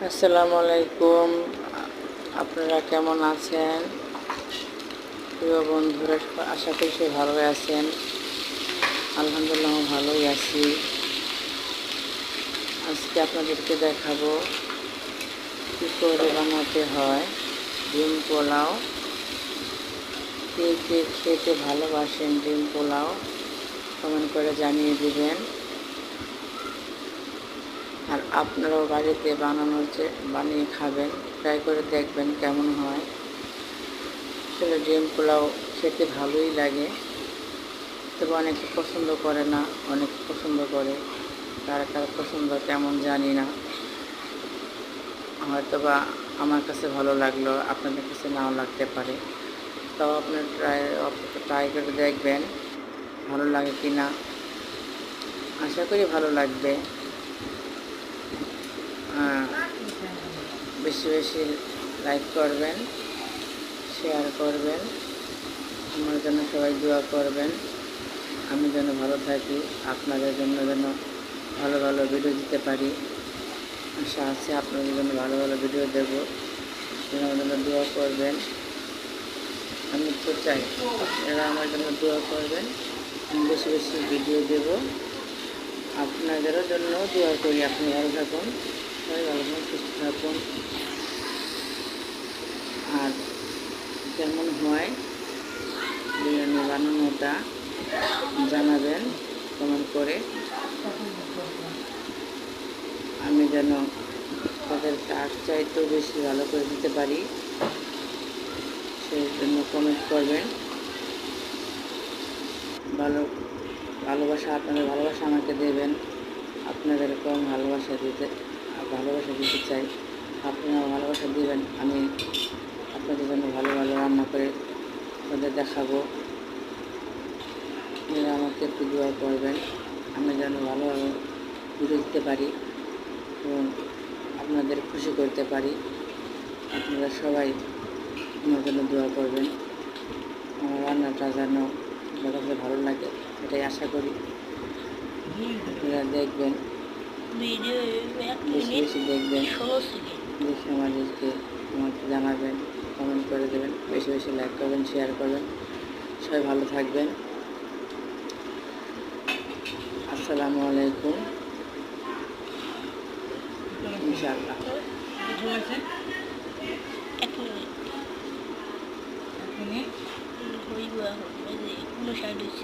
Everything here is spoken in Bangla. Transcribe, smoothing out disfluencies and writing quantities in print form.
আসসালামু আলাইকুম। আপনারা কেমন আছেন প্রিয় বন্ধুরা? আশা করি সে ভালো আছেন। আলহামদুলিল্লাহ ভালোই আছি। আজকে আপনাদেরকে দেখাবো কী করে বানাতে হয় ডিম পোলাও। কে কে খেতে ভালোবাসেন ডিম পোলাও কমেন্ট করে জানিয়ে দিবেন। আর আপনারাও বাড়িতে বানিয়ে খাবেন, ট্রাই করে দেখবেন কেমন হয়। আসলে ডিম পোলাও খেতে ভালোই লাগে, তবে অনেকে পছন্দ করে না, অনেকে পছন্দ করে। কার কার পছন্দ কেমন জানি না, হয়তো বা আমার কাছে ভালো লাগলো, আপনাদের কাছে নাও লাগতে পারে। তাও আপনার ট্রাই করে দেখবেন ভালো লাগে কি না। আশা করি ভালো লাগবে। বেশি বেশি লাইক করবেন, শেয়ার করবেন, আমার জন্য সবাই দোয়া করবেন। আমি যেন ভালো থাকি, আপনাদের জন্য যেন ভালো ভালো ভিডিও দিতে পারি। আশা আছে আপনাদের জন্য ভালো ভালো ভিডিও দেবো, আমার জন্য দোয়া করবেন। আমি তো চাই আপনারা আমার জন্য দোয়া করবেন, আমি বেশি বেশি ভিডিও দেব। আপনাদেরও জন্য দোয়া করি। আপনি ভালো থাকুন, সবাই ভালো থাকুন, সুস্থ থাকুন। আর কেমন হয় বিরিয়ানি বানানোটা জানাবেন কমেন্ট করে, আমি যেন তাদেরকে আর চাইতেও বেশি ভালো করে দিতে পারি। সেই জন্য কমেন্ট করবেন। ভালোবাসা, আপনাদের ভালোবাসা আমাকে দেবেন। আপনাদেরকেও ভালোবাসা দিতে চাই। আপনারা ভালোবাসা দিবেন, আমি আপনাদের জন্য ভালো ভালো রান্না করে আপনাদের দেখাবো। আপনারা আমাকে একটু দোয়া করবেন, আমি যেন ভালো ভালো ভিডিও দিতে পারি এবং আপনাদের খুশি করতে পারি। আপনারা সবাই আমার জন্য দোয়া করবেন, আমার রান্নাটা যেন আপনার কাছে ভালো লাগে, এটাই আশা করি। আপনারা দেখবেন, বেশি বেশি দেখবেন, দেখে আমাকে জানাবেন, কমেন্ট করে দেবেন, বেশি বেশি লাইক করবেন, শেয়ার করবেন। সবাই ভালো থাকবেন। আসসালামু আলাইকুম, ইনশাআল্লাহ।